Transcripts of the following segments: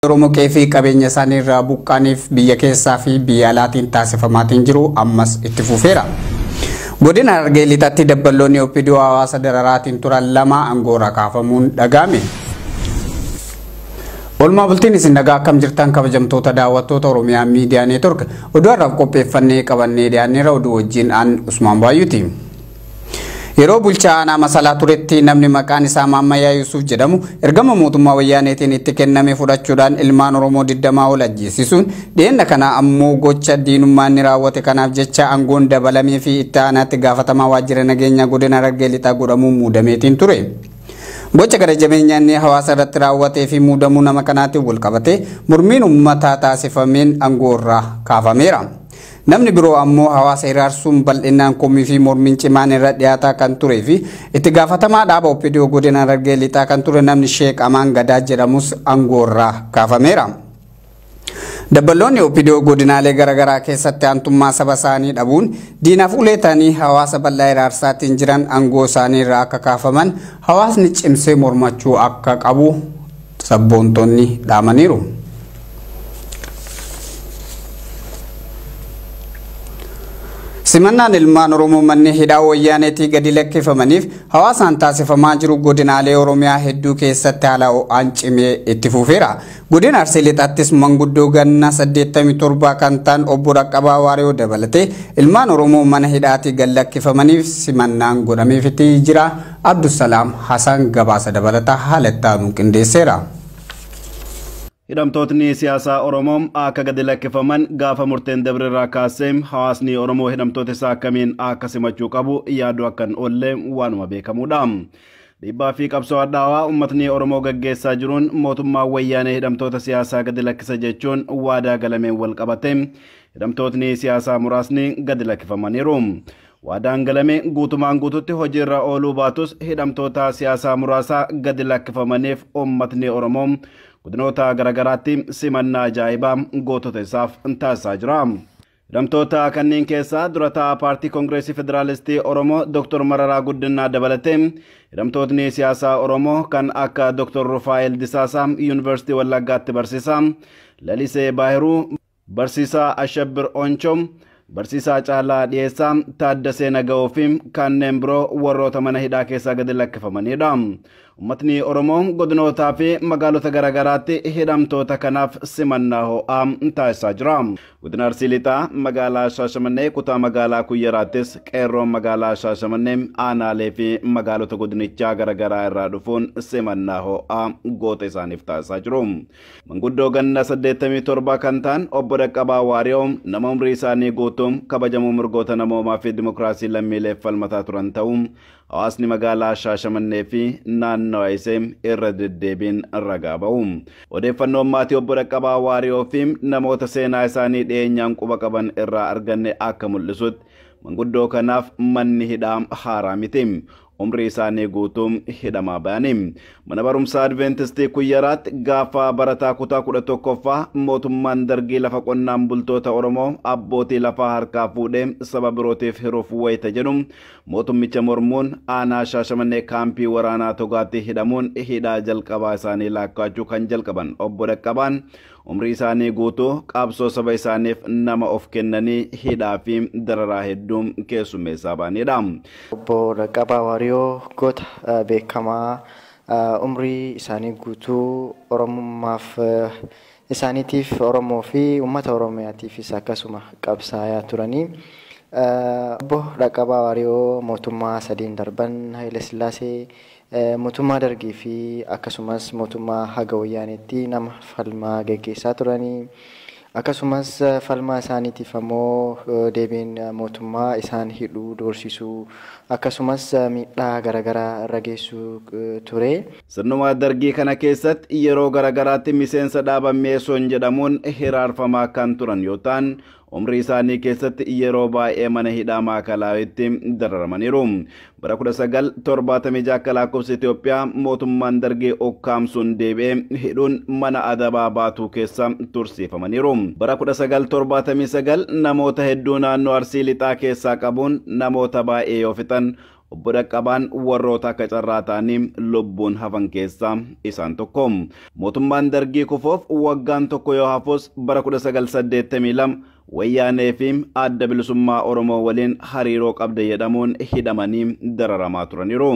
Oromoo keefii qabeenya isaanii irraa buqqaaniif biyya keessaa fi biyya alaatiin taasifamaatiin jiru ammas itti fufeera. Godina Harargee Lixaatti dabballoonni OPDO hawaasa dararaatiin turan lama aangoorraa kaafamuun dhaga'ame. Oolmaa bultiin isin nagaa akkam jirtan kabajamtoota daawwattoota Oromiyaa Miidiyaa Neetwork oduu har'aaf qopheeffannee qabannee dhiyaanneerra oduu wajjin aan Usmaan Baayyuuti. Yeroo bulchaa aanaa Masalaa turetti namni maqaan isaa Maammayyaa Yuusuf jedhamu ergama mootummaa wayyaaneetiin itti kenname fudhachuudhaan ilmaan Oromoo 20 ol ajjeesisuun dhiyeenya kana ammoo gocha diinummaan ni raawwate kanaaf jecha aangoon dabalamee fi itti aanaatti gaafatamaa waajjira nageenyaa godina Harargee Lixaa godhamuun muudameetiin ture. Gocha gara jabeenyaan hawaasa irratti raawwatee fi muudamuu nama kanaatiin wal qabatee mormiin uummataa taasifameen aangoorraa kaafameera. Namni biroo ammoo hawaasa iraarsuun bal'inaan komii fi mormiin cimaan irra dhiyaataa kan turee fi itti gaafatamaa dhaaba OPDO godina Harargee Lixaa kan ture namni Sheek Amaan Gadaa jedhamus aangoorraa kaafameera. Dabballoonni OPDO godinaalee garaagaraa keessatti aantummaa saba isaanii dhabuun diinaaf uleetanii hawaasa bal'aa iraarsaatiin jiran aangoo isaanii irraa akka kaafaman hawaasni cimsee mormachuu akka qabu sabboontonni dhaamaniiru. Simannaan ilmaan Oromoo manni hidhaa wayyaaneetii gadi lakkifamaniif hawaasaan taasifamaa jiru godinaalee Oromiyaa hedduu keessatti haala ho'aan cimee itti fufeera. Godina Arsii Lixaattis manguddoo ganna 87 kan ta'an obbo Dhaqqabaa Waariyoo dabalatee ilmaan Oromoo mana hidhaatii gadi lakkifamaniif simannaan godhameefii jira. Abdusalaam Hasan gabaasa dabalataa haala itti qindeesseera. Hidhamtootni siyaasaa Oromoo akka gadi lakkifaman gaafa murteen dabreerraa kaasee hawaasni Oromoo hidhamtoota isaa akkamiin akka simachuu qabu yaadu akkan oolle waanuma beekamuudha. Dhiibbaa fi qabsoo addaawaa uummatni Oromoo gaggeessaa jiruun mootummaa wayyaanee hidhamtoota siyaasaa gadi lakkisa jechuun waadaa galameen wal qabate hidhamtootni siyaasaa muraasni gadi lakkifamaniiru. Waadaan galame guutumaan guututti hojiirra ooluu baatus hidhamtoota siyaasaa muraasaa gadi lakkifamaniif uummatni Oromoo godinoota garaagaraatti simannaa ajaa'ibaa gootota isaaf taasisaa jira. Hidhamtoota kanneen keessaa durataa paartii Koongireesii Federaalistii Oromoo Dr. Mararaa Guddinaa dabalatee hidhamtootni siyaasaa Oromoo kan akka Dr. Rufaa'el Disaasaa Yuunivarsiitii Wallaggaatti barsiisaa, Lalisee Baahiruu, Barsiisaa Ashabbir Onchom, Barsiisaa Caalaa Dhiyeessaa, Taaddasee Naga'oo fi kanneen biroo warroota mana hidhaa keessaa gadi lakkifamanidha. Uummatni Oromoo godinootaa fi magaalota garaagaraatti hidhamtoota kanaaf simannaa ho'aa taasisaa jira. Godina Arsii Lixaa magaalaa Shaashamannee kutaa magaalaa Kuyyaraattis qeerroon magaalaa Shaashamannee aanaalee fi magaalota godinichaa garaagaraa irraa dhufuun simannaa ho'aa goota isaaniif taasisaa jiru. Manguddoo ganna 87 kan ta'an obbo Dhaqqabaa Waariyoo nama umrii isaanii guutuun kabajamuu mirgoota namoomaa fi dimokiraasii lammiileef falmataa turan ta'uun hawaasni magaalaa Shaashamannee fi naannawaa isee irra deddeebiin ragaa ba'u. Odeeffannoon maatii obbo Dhaqqabaa Waariyoo fi namoota seenaa isaanii dhiyeenyaan quba qaban irraa arganne akka mul'isutti manguddoo kanaaf manni hidhaa haaraa miti. Umrii isaanii guutuun hidhamaa ba'anii. Mana barumsaa Adventistii Kuyyaraatti gaafa barataa kutaa 11ffaa mootummaan Dargii lafa qonnaan bultoota Oromoo abbootii lafaa harkaa fuudhee saba birootiif hiruuf wayita jedhu mootummicha mormuun aanaa Shaashamannee kaampii waraanaa Togaatti hidhamuun hidhaa jalqabaa isaanii laakkaachuu kan jalqaban obbo Dhaqqabaan umrii isaanii guutuu qabsoo saba isaaniif nama of kennanii hidhaa fi dararaa hedduu keessummeessaa ba'anidha. Obbo Dhaqqabaa Waariyoo goota beekamaa umrii isaanii guutuu Oromummaaf isaaniitiif Oromoo fi uummata Oromiyaatiifis akkasuma qabsaa'aa turanii. Obbo Dhaqqabaa Waariyoo mootummaa sadiin darban Haile Sillaasee mootummaa Dargii fi akkasumas mootummaa Haga Wayyaaneetti nama falmaa gaggeessaa turanii. Akkasumas falmaa isaaniitiif ammoo deebiin mootummaa isaan hidhuu doorsisuu akkasumas miidhaa garaagaraa irra geessuu ture. Sirnuma Dargii kana keessatti yeroo garaagaraatti miseensa dhaaba Meesoon jedhamuun hiraarfamaa kan turan yoo ta'an umrii isaanii keessatti yeroo baay'ee mana hidhaa Maakalawitti dararamaniiru. Bara 1976 akka lakkoofsa Itoophiyaa mootummaan Dargii ukkaamsuun deebi'ee hidhuun mana adabaa Baatuu keessa tursiifamaniiru. Bara 1979 namoota hedduu naannoo Arsii Lixaa keessaa qabuun namoota baay'ee yoo fixan obbo Dhaqqabaan warroota akka carraa ta'anii lubbuun hafan keessaa isaan tokko. Mootummaan Dargii kufuuf waggaan tokko yoo hafus bara 1982 wayyaanee fi adda bilisummaa Oromoo waliin hariiroo qabda jedhamuun hidhamanii dararamaa turaniiru.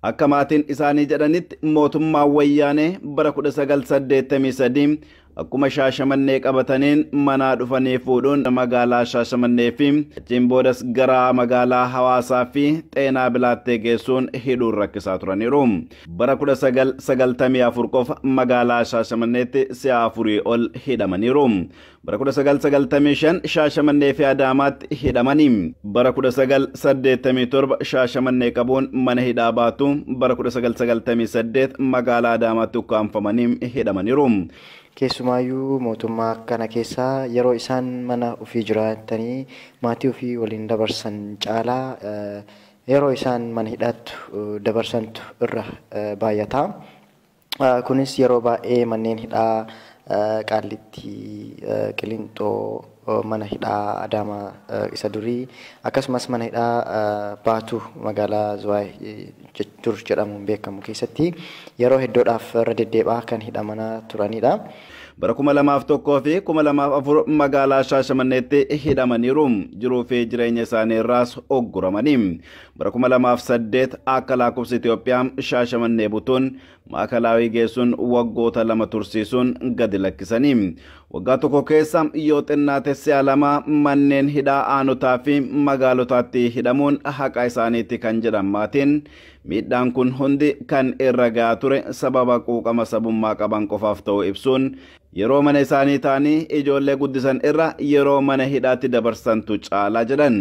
Akka maatiin isaanii jedhanitti mootummaan wayyaanee bara 1983 akkuma Shaashamannee qabataniin manaa dhufanii fuudhuun magaalaa Shaashamannee fi achiin boodas gara magaalaa Hawaasaa fi Xeenaa Bilaattee geessuun hidhuun rakkisaa turaniiru. Bara 1994 qofa magaalaa Shaashamanneetti si'a 4 ol hidhamaniiru. Bara 1995 Shaashamannee fi Adaamaatti hidhamanii. Bara 1987 Shaashamannee qabuun mana hidhaa baatu. Bara 1998 magaalaa Adaamaatti ukkaanfamanii hidhamaniiru. Keessumaayyuu mootummaa kana keessaa yeroo isaan mana ofii jiraatanii maatii ofii waliin dabarsan caalaa yeroo isaan mana hidhaatti dabarsantu irra baay'ata. Kunis yeroo baay'ee manneen hidhaa Qaallittii, Qiliinxoo, mana hidhaa Adaamaa isa durii akkasumas mana hidhaa Baatuu magaalaa Zuwaay dur jedhamuun beekamu keessatti yeroo hedduudhaaf irra deddeebi'aa kan hidhamanaa turanidha. Bara 2001 fi 2004 magaalaa Shaashamanneetti hidhamaniiru. Jiruu fi jireenya isaanii irraas ogguramanii. Bara 2008 akka lakkoofsa Itoophiyaa Shaashamannee butuun maakalaawii geessuun waggoota 2 tursiisuun gadi lakkisanii. Waggaa tokko keessa yoo xinnaate si'a 2 manneen hidhaa aanotaa fi magaalotaatti hidhamuun haqa isaaniitti kan jedhan maatiin miidhaan kun hundi kan irra gahaa ture sababa quuqama sabummaa qaban qofaaf ta'uu ibsuun yeroo mana isaanii ta'anii ijoollee guddisan irra yeroo mana hidhaatti dabarsantu caalaa jedhan.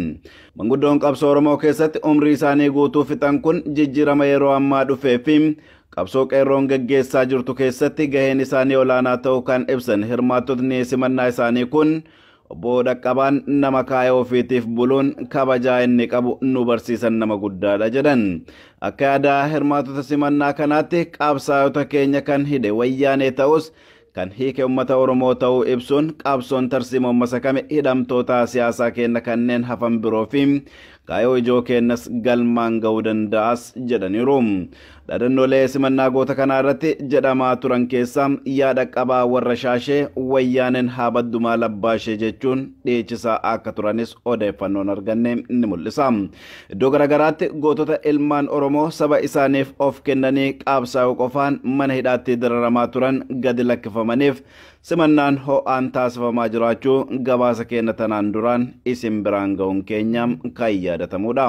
Manguddoon qabsoo Oromoo keessatti umrii isaanii guutuu fixan kun jijjiirama yeroo ammaa dhufee fi qabsoo qeerroon gaggeessaa jirtu keessatti gaheen isaanii olaanaa ta'uu kan ibsan hirmaattotni simannaa isaanii kun obbo Dhaqqabaan nama kaayoo ofiitiif buluun kabajaa inni qabu nu barsiisan nama guddaadha jedhan. Akka yaada hirmaattota simannaa kanaatti qabsaa'ota keenya kan hidhe wayyaanee ta'us kan hiike uummata Oromoo ta'uu ibsuun qabsoon tarsiimoo masakame hidhamtoota siyaasaa keenya kanneen hafan biroo fi kaayoo ijoo keenyas galmaan ga'uu danda'as jedhaniiru. Dhaadannoolee simannaa goota kanaa irratti jedhamaa turan keessaa yaa Dhaqqabaa warra shaashee wayyaaneen haa baddumaa labbaashee jechuun dhiyeessisaa akka turanis odeeffannoon arganne ni mul'isa. Iddoo garaagaraatti gootota ilmaan Oromoo saba isaaniif of kennanii qabsaa'uu qofaan mana hidhaatti dararamaa turan gadi lakkifamaniif simannaan ho'aan taasifamaa jiraachuu gabaasa keenya tanaan duraan isin biraan ga'uun keenya kan yaadatamudha.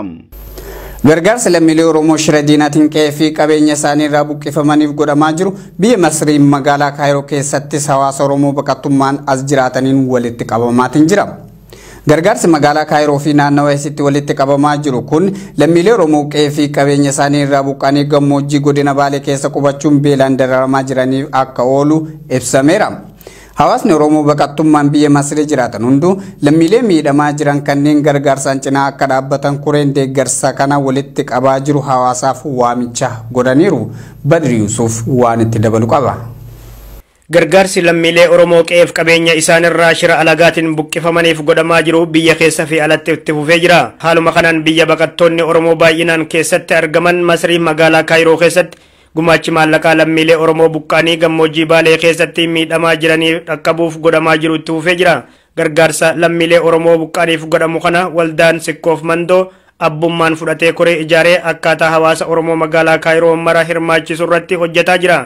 Gargaarsa lammiilee Oromoo shira diinaatiin qe'ee fi qabeenya isaanii irraa buqqifamaniif godhamaa jiru biyya Masrii magaalaa Kaayiroo keessattis hawaasa Oromoo baqattummaan as jiraataniin walitti qabamaatiin jira. Gargaarsi magaalaa Kaayiroo fi naannawa isitti walitti qabamaa jiru kun lammiilee Oromoo qe'ee fi qabeenya isaanii irraa buqqanii gammoojjii godina Baalee keessa qubachuun beelaan dararamaa jiraniif akka oolu ibsameera. Hawaasni Oromoo baqattummaan biyya Masrii jiraatan hunduu lammiilee miidhamaa jiran kanneen gargaarsaan cinaa akka dhaabbatan kureen deeggarsa kana walitti qabaa jiru hawaasaaf waamicha godhaniiru. Badri Yuusuf waan itti dabalu qaba. Gargaarsi lammiilee Oromoo qe'eef qabeenya isaanirraa shira alagaatiin buqqifamaniif godhamaa jiru biyya keessa fi alatti itti fufee jira. Haaluma kanaan biyya baqattoonni Oromoo baay'inaan keessatti argaman Masrii magaalaa Kaayiroo keessatti gumaachi maallaqaa lammiilee Oromoo buqqaanii gammoojjii Baalee keessatti miidhamaa jiranii dhaqqabuuf godhamaa jiru itti fufee jira. Gargaarsa lammiilee Oromoo buqqaaniif godhamu kana waldaan Sikkoof Mandoo abbummaan fudhatee koree ijaaree akkaataa hawaasa Oromoo magaalaa Kaayiroo mara hirmaachisu irratti hojjetaa jira.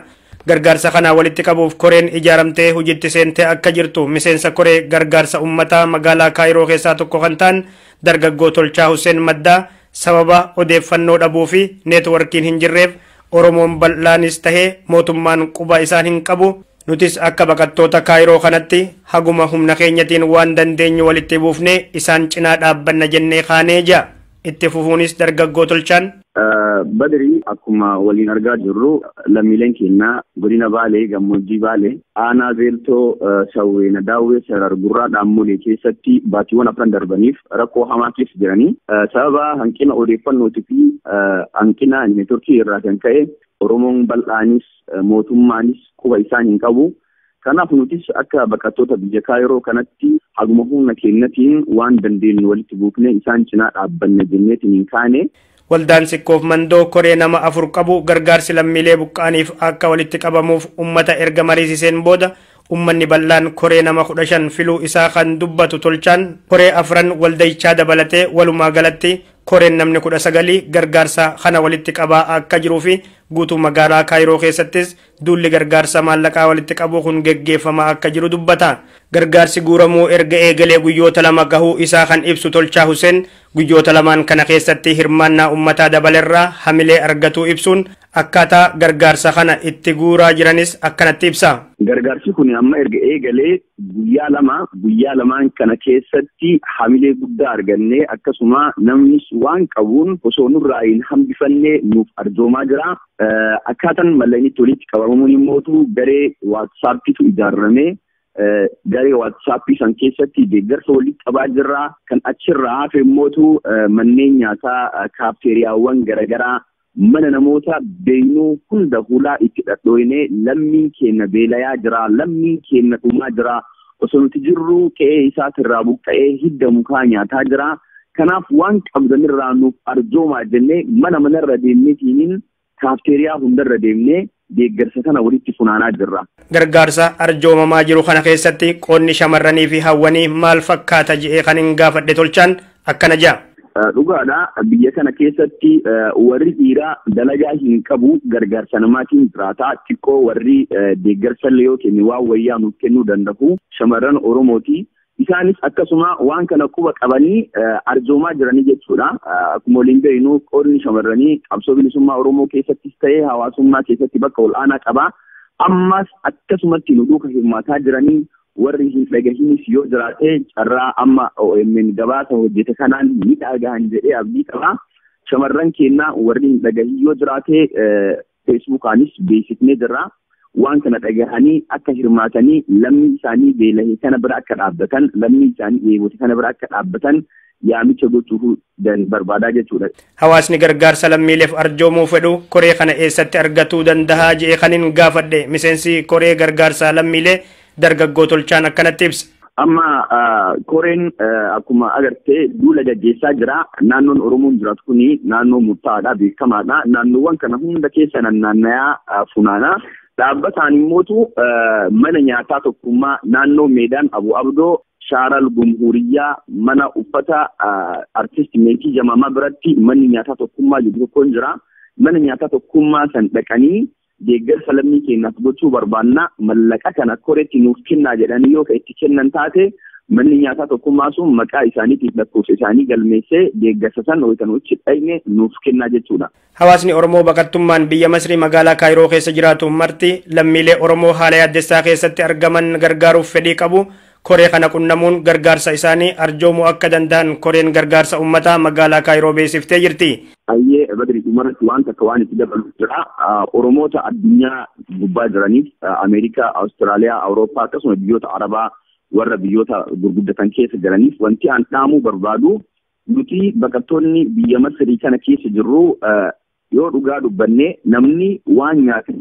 Gargaarsa kana walitti qabuuf koreen ijaaramtee hojiitti seentee akka jirtu miseensa koree gargaarsa uummataa magaalaa Kaayiroo keessaa tokko kan ta'an dargaggoo Tolchaa Hussein Maddaa sababa odeeffannoo dhabuu fi neetworkiin hin jirreef Oromoon bal'aanis tahee mootummaan quba isaan hin qabu. Nutis akka baqattoota Kaayiroo kanatti haguma humna keenyatiin waan dandeenyu walitti buufnee isaan cinaa dhaabbanna jennee kaanee jira. Itti fufuunis dargaggoo Tolchaan. Badri akkuma waliin argaa jirru lammiileen keenya godina Baalee gammoojjii Baalee aanaa Beeltoo Sawweena Daawwee Sarar Gurraa Dhaammolee keessatti baatiiwwan afran darbaniif rakkoo hamaa keessa jiranii sababa hanqina odeeffannootii fi hanqina neetworkii irraa kan ka'e Oromoon bal'aanis mootummaanis quba isaan hin qabu. Kanaaf nutis akka baqattoota biyya Kaayiroo kanatti haguma humna keenyatiin waan dandeenyu walitti buufnee isaan cinaa dhaabbanne jenneetiin hin kaane. Waldaan Sikkoof Mandoo koree nama 4 qabu gargaarsi lammiilee buqqa'aniif akka walitti qabamuuf ummata erga mariisiseen booda ummanni bal'aan koree nama 15 filuu isaa kan dubbatu Tolchaan koree 4 waldayichaa dabalatee walumaa galatti koreen namni 19 gargaarsa kana walitti qabaa akka jiruu fi guutuu magaalaa Kaayiroo keessattis duulli gargaarsa maallaqaa walitti qabuu kun geggeeffamaa akka jiru dubbata. Gargaarsi guuramuu erga eegalee guyyoota 2 gahuu isaa kan ibsu Tolchaa Huseen guyyoota 2 kana keessatti hirmaannaa ummataa dabalerraa hamilee argatuu ibsuun akkaataa gargaarsa kana itti guuraa jiranis akkanatti ibsa. Gargaarsi kun amma erga eegalee guyyaa lamaan kana keessatti hamilee guddaa argannee akkasuma namnis waan qabuun osoo nurraa hin hambifannee nuuf arjoomaa jira. Akkaataan mallattoo walitti qabamuun immoo garee waatsaappiitu ijaarame. Garee waatsaappii san keessatti deeggarsa walitti qabaa jirra. Kan achirraa hafe immoo manneen nyaataa kaafteeriyaawwan garaagaraa mana namoota beeynuu hunda hulaa itti dhadhooyne lammiin keenya beelayaa jira, lammiin keenya dhumaa jira. Osoo nuti jirru qe'ee isaatirraa buqqa'ee hidda mukaa nyaataa jira. Kanaaf waan qabdanirraa nuuf arjoomaa jennee manarra deemneetiin kaafteeriyaa hundarra deemnee deeggarsa kana walitti funaanaa jirra. Gargaarsa arjoomamaa jiru kana keessatti qoonni shamarranii fi hawwanii maal fakkaata jedhee kan hin gaafadhe Tolchaan akkana jedha. Dhugaadha biyya kana keessatti warri dhiiraa dalagaa hin qabu gargaarsa namaatiin jiraata. Xiqqoo warri deeggarsa illee yoo kennu waan wayyaa nuuf kennuu danda'u shamarran Oromooti. Isaanis akkasuma waan kana quba qabanii arjoomaa jiranii jechuudha. Akkuma waliin beeknu qoodni shamarranii qabsoo bilisummaa Oromoo keessattis ta'ee hawaasummaa keessatti bakka ol'aanaa qaba. Ammas akkasumatti nu duuka hirmaataa jiranii warri hin dhagahinis yoo jiraate carraa amma OMN gabaasa hojjete kanaan ni dhagahan jedhee abdii qaba. Shamarran keenya warri hin dhagahin yoo jiraate feesbuukaanis beeksifnee jirra. Waan kana dhagahanii akka hirmaatanii lammii isaanii beelahee kana bira akka dhaabbatan lammii isaanii eegote kana bira akka dhaabbatan yaamicha gochuu barbaadaa jechuudha. Hawaasni gargaarsa lammiileef arjoomuu fedhu koree kana eessatti argatuu danda'a jedhee kan hin gaafadhe miseensi koree gargaarsa lammiilee dargaggoo Tolchaan akkanatti ibsa. Amma koreen akkuma agartee duula gaggeessaa jira. Naannoon Oromoon jiraatu kuni naannoo murtaa'aadha, beekamaadha. Naannoowwan kana hunda keessa naanna'aa funaanaa. Dhaabbataan immoo mana nyaataa tokkummaa naannoo Meedaan Abu Abdoo Shaaral Gumhuriyyaa mana uffata artist Meetii Jamamaa biratti manni nyaataa tokkummaa jedhu tokkoon jira. Mana nyaataa tokkummaa san dhaqanii deeggarsa lammii keenyaaf gochuu barbaanna. Mallaqa kana koreetti nuuf kennaa jedhanii yoo itti kennan taate manni nyaataa tokkummaa sun maqaa isaaniitiif lakkoofsa isaanii galmeessee deeggarsa san hojii dhayne nuuf kennaa jechuudha. Hawaasni Oromoo baqattummaan biyya Masrii magaalaa Kaayiroo keessa jiraatu marti lammiilee Oromoo haala yaaddessaa keessatti argaman gargaaruuf fedhii qabu. Koree kana qunnamuun gargaarsa isaanii arjoomuu akka danda'an koreen gargaarsa uummataa magaalaa Kaayiroo beeksiftee jirti. Ayyee badri dhumarratti waan takka waan itti dabalu jira. Oromoota addunyaa gubbaa jiraniif Ameerikaa, Awustiraaliyaa, Awurooppaa akkasuma biyyoota Arabaa warra biyyoota gurguddatan keessa jiraniif wanti aan dhaamuu barbaadu nuti baqattoonni biyya Masrii kana keessa jirru yoo dhugaa dubbannee namni waan nyaate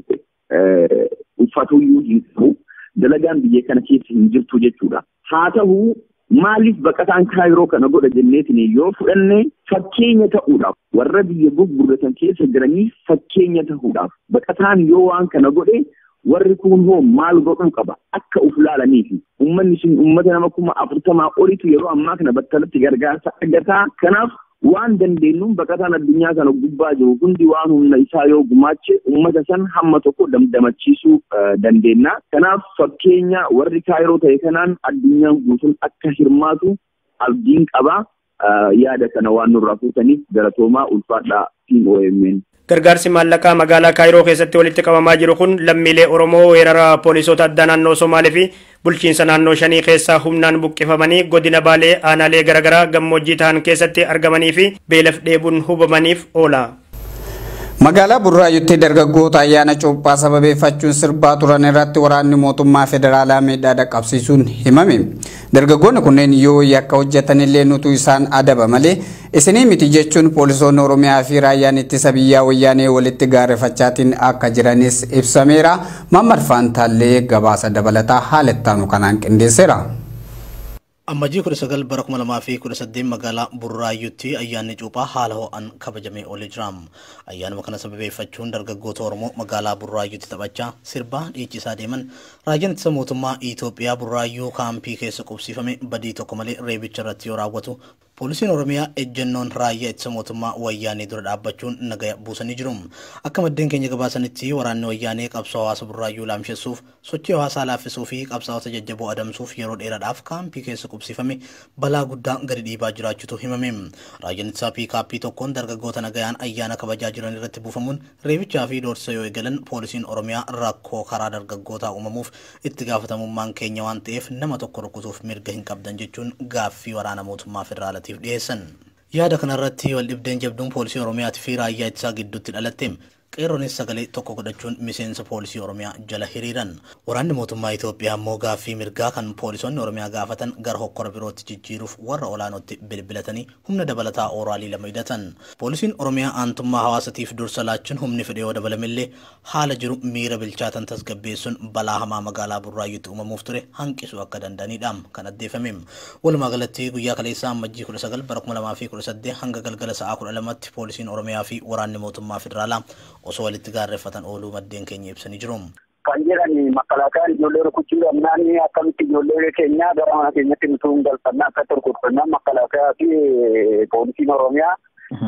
uffatuyyuu hin qabu. Dalagaan biyya kana keessa hin jirtu jechuudha. Haa ta'u maaliif baqataan Kaayiroo kana godha jenneetiin yoo fudhanne fakkeenya ta'uudhaaf warra biyya gurguddatan keessa jiraniif fakkeenya ta'uudhaaf baqataan yoo waan kana godhe warri kun hoo maal godhuu qaba akka uf laalaniifi uummanni sun uummata nama 40 olitu yeroo ammaa kana battalatti gargaarsa argataa. Kanaaf waan dandeenyuun baqataan addunyaa kana gubbaa jiru hundi waan humna isaa yoo gumaache uummata san hamma tokko damdamachiisuu dandeenya. Kanaaf fakkeenya warri Kaayiroo ta'e kanaan addunyaan guutuun akka hirmaatu abdiin qaba. Yaada kana waan nurraa fuutaniif galatoomaa ulfaadhaa fi OMN. Gargaarsi maallaqaa magaalaa Kaayiroo keessatti walitti qabamaa jiru kun lammiilee Oromoo weerara poolisoota addaa naannoo Somaalee fi bulchiinsa naannoo 5 keessaa humnaan buqqifamanii godina Baalee aanaalee garaagaraa gammoojjii ta'an keessatti argamanii fi beelaf dheebuun hubamaniif oola. Magaalaa Burraayyuutti dargaggoota ayyaana cuuphaa sababeeffachuun sirbaa turan irratti waraanni mootummaa federaalaa miidhaa dhaqqabsiisuun himame. Dargaggoonni kunneen yoo yakka hojjetanillee nutu isaan adaba malee isinii miti jechuun poolisoonni Oromiyaa fi raayyaan ittisa biyyaa wayyaanee walitti gaarreeffachaatiin akka jiranis ibsameera. Mammad Faantaallee gabaasa dabalataa haala ittaanu kanaan qindeesseera. Ammajii 19 bara 2018 magaalaa Burraayyuutti ayyaanni cuuphaa haala ho'aan kabajamee oolee jira. Ayyaanuma kana sababeeffachuun dargaggoota Oromoo magaalaa Burraayyuutti taphachaa sirbaa dhiichisaa deeman raayyaan ittisa mootummaa Itoophiyaa Burraayyuu kaampii keessa qubsiifame badii tokko malee reebicha irratti yoo raawwatu poolisiin Oromiyaa ejjennoon raayyaa ittisa mootummaa wayyaanee dura dhaabbachuun nagaya buusanii jiru. Akka maddeen keenya gabaasanitti waraanni wayyaanee qabsoo hawaasa Burraayyuu laamsheessuuf sochii hawaasaa laaffisuu fi qabsaa'ota jajjaboo adamsuuf yeroo dheeraadhaaf kaampii keessa qubsiifame balaa guddaa gadi dhiibaa jiraachuutu himame. Raayyaan ittisaa piikaappii tokkoon dargaggoota nagayaan ayyaana kabajaa jiran irratti buufamuun reebichaa fi doorsisa yoo eegalan poolisiin Oromiyaa rakkoo karaa dargaggootaa uumamuuf itti gaafatamummaan keenya waan ta'eef nama tokko rukutuuf mirga hin qabdan jechuun gaaffii waraana mootummaa federaalaatiif dhiyeessan. Yaada kanarratti wal dhibdeen jabduun poolisii Oromiyaatii fi raayyaa ittisaa gidduutti dhalatte. Qeerroonis sagalee tokko godhachuun miseensa poolisii Oromiyaa jala hiriiran. Waraanni mootummaa Itoophiyaa immoo gaaffii mirgaa kan poolisoonni Oromiyaa gaafatan gara hokkora birootti jijjiiruuf warra olaanootti bilbilatanii humna dabalataa ooraalii lama hidhatan. Poolisiin Oromiyaa aantummaa hawaasatiif dursa laachuun humni fedhee yoo dabalamillee haala jiru miira bilchaatan tasgabbeessuun balaa hamaa magaalaa Burraayyuutti uumamuuf ture hanqisuu akka danda'anidha kan addeeffame. Walumaa galatti guyyaa kaleessaa ammajjii 19 bara 2018 hanga galgala sa'aa 12tti poolisiin Oromiyaa fi waraanni mootummaa federaalaa osoo walitti gaarreeffatan ooluu maddeen keenya ibsanii jiru. Kan jedhani makalaakaan ijoollee rukuchuu dhabnaan akkamitti ijoollee keenya gara mana keenyatti nutuun galfannaa akka turkurfannaa makalaakaa fi poolisiin Oromiyaa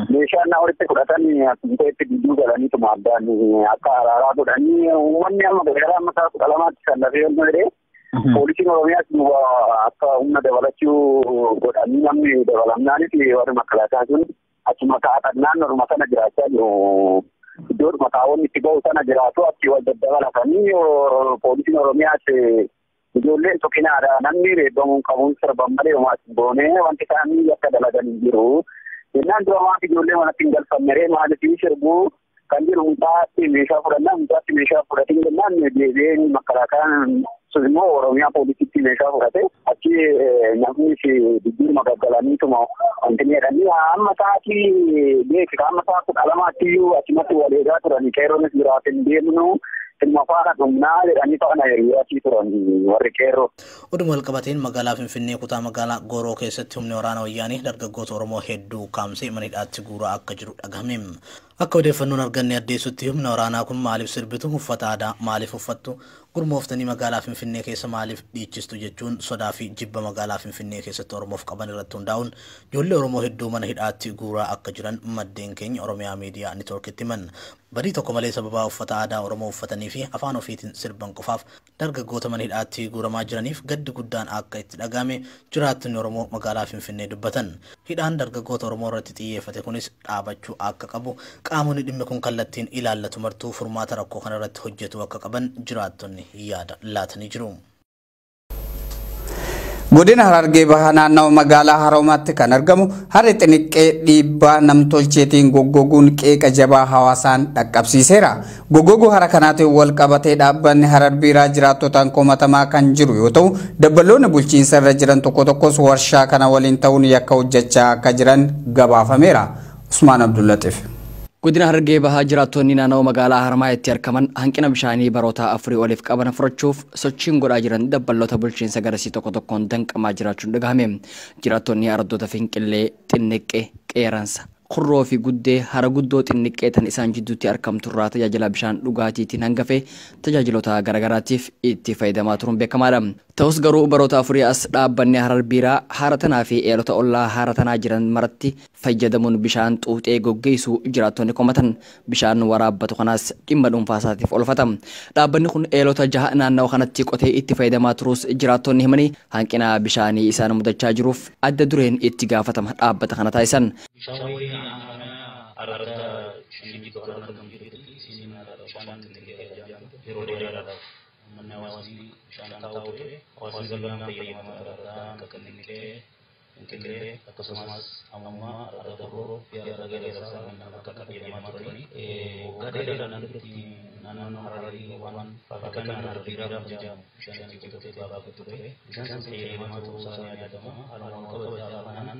meeshaan na walitti fudhatan akkuma itti gidduu galaniituma addaan akka araaraa godhanii uummanni amma gara amma isaa 12tti kan lafee ol jedhee poolisiin Oromiyaas akka humna dabalachuu godhanii namni dabalamnaanis warri makalaakaa sun achuma kaa'atannaan norma sana jiraachaa jiru. Iddoo mataawwan itti bahu sana jiraatu achi wal daddabalatanii poolisiin Oromiyaas ijoolleen tokkinaadha namni reebbamuun qabuun sirban malee homaatti boonee wanti isaanii akka dalagan hin jiru. Jennaan dura maaf ijoollee manatti hin galfamne maaliif sirbuu kan jiru mutaatti meeshaa fudhannaa mutaatti meeshaa fudhatiin jennaan deebi'een makalaakaan sun immoo Oromiyaa poolisiitti meeshaa fudhate achi namni diddiiruma gaggalaniituma wanti jedhanii amma sa'aatii beeksisa amma sa'a 12tti iyyuu achumatti wal eegaa turanii qeerroonis biraaf hin deemnu ilma faana dhumnaa jedhanii faana hiriiraatii turan warri qeerroo. Oduma walqabateen magaalaa Finfinnee kutaa magaalaa Gooroo keessatti humni waraana wayyaanii dargaggoota Oromoo hedduu kaamsee mana hidhaatti guuraa akka jiru dhagahame. Akka odeeffannoon arganne addeessutti humna waraanaa kun maaliif sirbitu uffata aadaa maaliif uffattu gurmooftanii magaalaa Finfinnee keessa maaliif dhiichistu jechuun sodaa fi jibba magaalaa Finfinnee keessatti Oromoof qaban irratti hundaa'uun ijoollee Oromoo hedduu mana hidhaatti guuraa akka jiran maddeen keenya Oromiyaa Miidiyaa Niitoorkitti himan. Badii tokko malee sababa uffata aadaa Oromoo uffatanii fi afaan ofiitiin sirban qofaaf dargaggoota mana hidhaatti guuramaa jiraniif gaddi guddaan akka itti dhagahame jiraattonni Oromoo magaalaa Finfinnee dubbatan. Hidhaan dargaggoota Oromoo irratti xiyyeeffate kunis dhaabachuu akka qabu qaamonni dhimmi kun kallattiin ilaallatu martuu furmaata rakkoo kana irratti hojjetu akka qaban jiraattonni yaada laatanii jiru. Godina Harargee Bahaa naannoo magaalaa Haroomaatti kan argamu harri xiniqqee dhiibbaa namtolcheetiin goggoguun qeeqa jabaa hawaasaan dhaqqabsiiseera. Goggoguu hara kanaatiin wal qabatee dhaabbanni Harar Biiraa jiraattotaan komatamaa kan jiru yoo ta'u dabballoonni bulchiinsa irra jiran tokko tokkos warshaa kana waliin ta'uun yakka hojjechaa akka jiran gabaafameera. Usmaan Abdullatif. Godina Harargee Bahaa jiraattonni naannoo magaalaa Harmaayaatti argaman hanqina bishaanii baroota afurii oliif qaban furachuuf sochiin godhaa jiran dabballoota bulchiinsa garasii tokko tokkoon danqamaa jiraachuun dhagahame. Jiraattonni ardoota Finqillee, Xinniqqee, Qeeransa, Kurroo fi Guddee hara guddoo xinniqqee tan isaan jidduutti argamturraa tajaajila bishaan dhugaatiitiin hangafe tajaajiloota garagaraatiif itti fayyadamaa turuun beekamaadha. Ta'us garuu baroota afurii as dhaabbanni Harar Biiraa hara tanaa fi eelota ollaa hara tanaa jiran maratti fayyadamuun bishaan xuuxee goggeessu jiraattonni komatan. Bishaan waraabbatu kanaas dhimma dhuunfaa isaatiif oolfata. Dhaabbanni kun eelota 6 naannoo kanatti qotee itti fayyadamaa turus jiraattonni himanii hanqina bishaanii isaan mudachaa jiruuf adda dureen itti gaafatama dhaabbata kana taasisan. Intilee akkasumas amma argatoo fi argagaleessa akka qabeenya turani gadee naannoo Hararii waan fakkaan Harar Biiraa jedhamu bishaan keessatti baafatu ture bishaan fayyadamaa ta'uu isaa yaadama haaluma qabachaa kanaan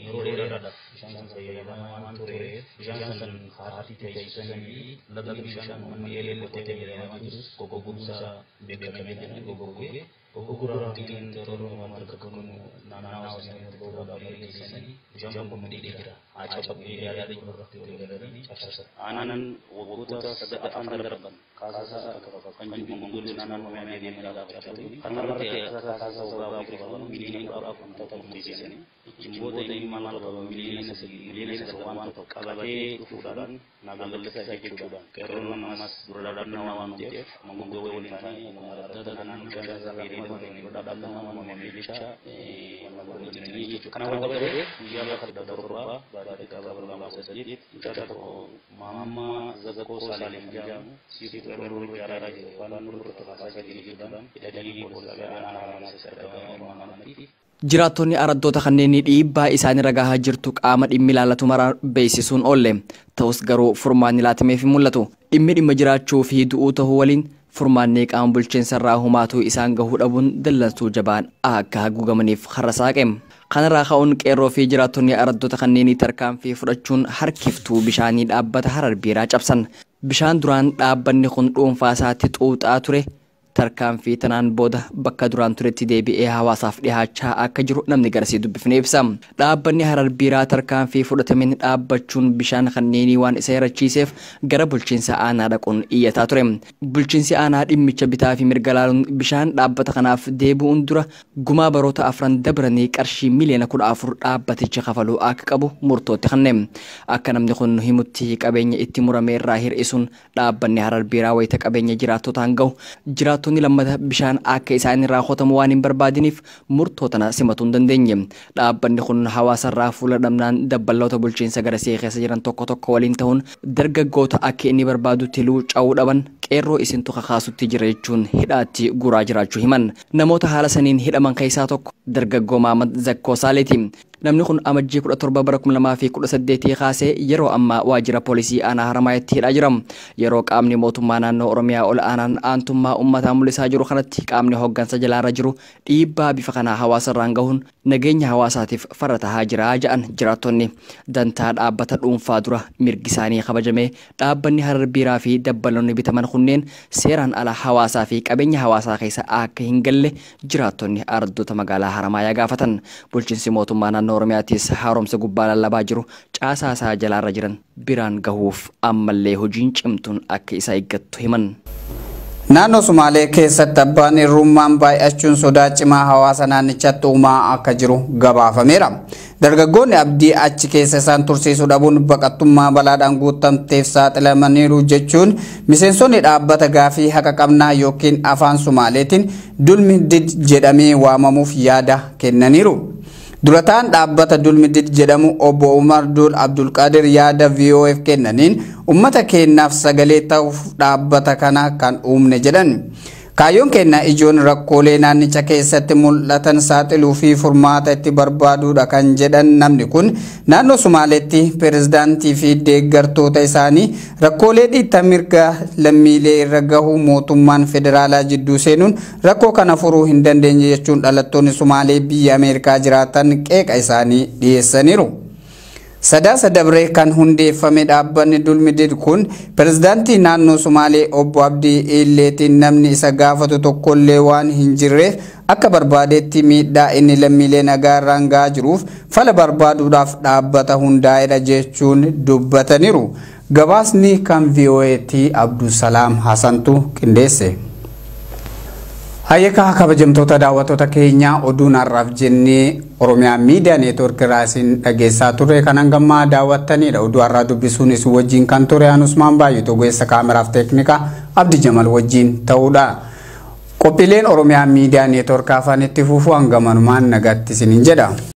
yeroo dheeraadhaaf bishaan fayyadamaa waan tureef bishaan san haati taasisanii laga bishaan uummanni eelee qotee fayyadamaa jirus goggoguunsaa beekamee goggogee Gugurang tingin terlalu memperkegun nana wasnya beberapa dari sini jam pemedidikan. Acap dia dari beberapa dari anan wuta sada afan kasa kanjung menggul nanan memedi nada berarti karena berarti kasa ubah berikon milih berapa untuk di sini. Jumbo ini mamal milih milih sewan kababe kufuran nagal saya kufuran. Karena mas berada nawan dia menggul ini mengarah dan kasa ini berada nawan memilih ini karena berarti dia berada berubah dari kabar ulama sedikit kita mama zakko salim jam situ perlu bicara di depan menurut bahasa jadi dan jadi anak-anak seperti Jiraattonni araddoota kanneen dhiibbaa isaanii ragaa jirtu qaama dhimmi ilaallatu mara beeksisuun oolle ta'us garuu furmaanni laatameef mul'atu dhimma jiraachuu fi du'uu ta'uu waliin furmaanni qaama bulchiinsa irraa humaatuu isaan gahuu dhabuun dallansuu jabaan akka haguugamaniif har'a saaqe. Kanarraa ka'uun qeerroo fi jiraattonni araddoota kanneenii tarkaanfii fudhachuun harkiftuu bishaanii dhaabbata Harar Biiraa cabsan. Bishaan duraan dhaabbanni kun dhuunfaa isaatti xuuxaa ture. Tarkaanfii tanaan booda bakka duraan turetti deebi'ee hawaasaaf dhihaachaa akka jiru namni garsii dubbifnee ibsa. Dhaabbanni Harar Biiraa tarkaanfii fudhatameen dhaabbachuun bishaan kanneenii waan isa yarachiiseef gara bulchiinsa aanaa dhaquun iyyataa ture. Bulchiinsi aanaa dhimmicha bitaa fi mirga laaluun bishaan dhaabbata kanaaf deebi'uun dura gumaa baroota afran dabranii qarshii miliyoona 14 dhaabbaticha kafaluu akka qabu murtootti kenne. Akka namni kun himutti qabeenya itti murame irraa hir'isuun dhaabbanni Harar Biiraa wayita qabeenya jiraattotaan gahu jiraattonni lammata bishaan akka isaan irraa qotamu waan hin barbaadiniif murtoo tana simatu hin dandeenye. Dhaabbanni kun hawaasa irraa fuula dhabnaan dabballoota bulchiinsa garasii keessa jiran tokko waliin ta'uun dargaggoota akka inni barbaadutti luuca'uu dhaban qeerroo isintu kakaasutti jira jechuun hidhaatti guraa jiraachuu himan. Namoota haala saniin hidhaman keessaa tokko dargaggoo Maamad Zakkoo Saaleeti. Namni kun amajjii 17 bara 2018 kaasee yeroo ammaa waajjira poolisii aanaa Haramaayaatti hidhaa jira. Yeroo qaamni mootummaa naannoo Oromiyaa ol aanaan aantummaa uummataa mul'isaa jiru kanatti qaamni hooggansa jalaarra jiru dhiibbaa bifa kanaa hawaasa irraan gahuun nageenya hawaasaatiif farra tahaa jira jedhan jiraattonni. Dantaa dhaabbata dhuunfaa dura mirgi isaanii kabajamee dhaabbanni Harar Biiraa fi dabballoonni bitaman kunneen seeraan ala hawaasaa fi qabeenya hawaasaa keessa akka hin galle jiraattonni araddoota magaalaa Haramaayaa gaafatan. Bulchiinsi mootummaa naannoo Oromiyaattis haaromsa gubbaa lallabaa jiru caasaa isaa jalaarra jiran biraan gahuuf ammallee hojiin cimtuun akka isa eeggattu himan. Naannoo Sumaalee keessatti abbaan hirrummaan baay'achuun sodaa cimaa hawaasa naannichaatti uumaa akka jiru gabaafameera. Dargaggoonni abdii achi keessa isaan tursiisuu dhabuun baqattummaa balaadhaan guutamteef saaxilamaniiru jechuun miseensonni dhaabbata gaafii haqa qabnaa yookiin afaan Sumaaleetiin Dulmidid jedhamee waamamuuf yaada kennaniiru. Durataan dhaabbata Dulmidid jedhamu obbo Umar Dul Abdul Qadir yaada VOF kennaniin ummata keenyaaf sagalee ta'uuf dhaabbata kana kan uumne jedhan. Kaayyoon keenya ijoon rakkoolee naannicha keessatti mul'atan saaxiluu fi furmaata itti barbaaduudha kan jedhan namni kun naannoo Sumaaleetti pirezidaantii fi deeggartoota isaanii rakkoolee dhiitta mirga lammiilee irra gahu mootummaan federaalaa jidduu seenuun rakkoo kana furuu hin dandeenye jechuun dhalattoonni Sumaalee biyya Ameerikaa jiraatan qeeqa isaanii dhiyeessaniiru. Sadaasa dabree kan hundeeffame dhaabbanni Dulmidid kun pirezidaantii naannoo Sumaalee obbo Abdii Illeetiin namni isa gaafatu tokkollee waan hin jirreef akka barbaadetti miidhaa inni lammiilee nagaa irraan gahaa jiruuf fala barbaaduudhaaf dhaabbata hundaa'edha jechuun dubbataniiru. Gabaasni kan VOA'tti Abdusalaam Hasantu qindeesse. Hayyaka kabajamtoota daawwattoota keenya oduun har'aaf jennee Oromiyaa Miidiyaa Neetwoork irraa isin dhageessaa turre kan hangammaa daawwattanidha. Oduu har'aa dubbisuun isin wajjin kan ture Usmaan Baay'ee ogeessa kaameraaf teeknikaa Abdi Jamal wajjin ta'uudha. Qophiileen Oromiyaa Miidiyaa Neetwoork afaan itti fufuu hangamanumaan nagaatti isiniin jedha.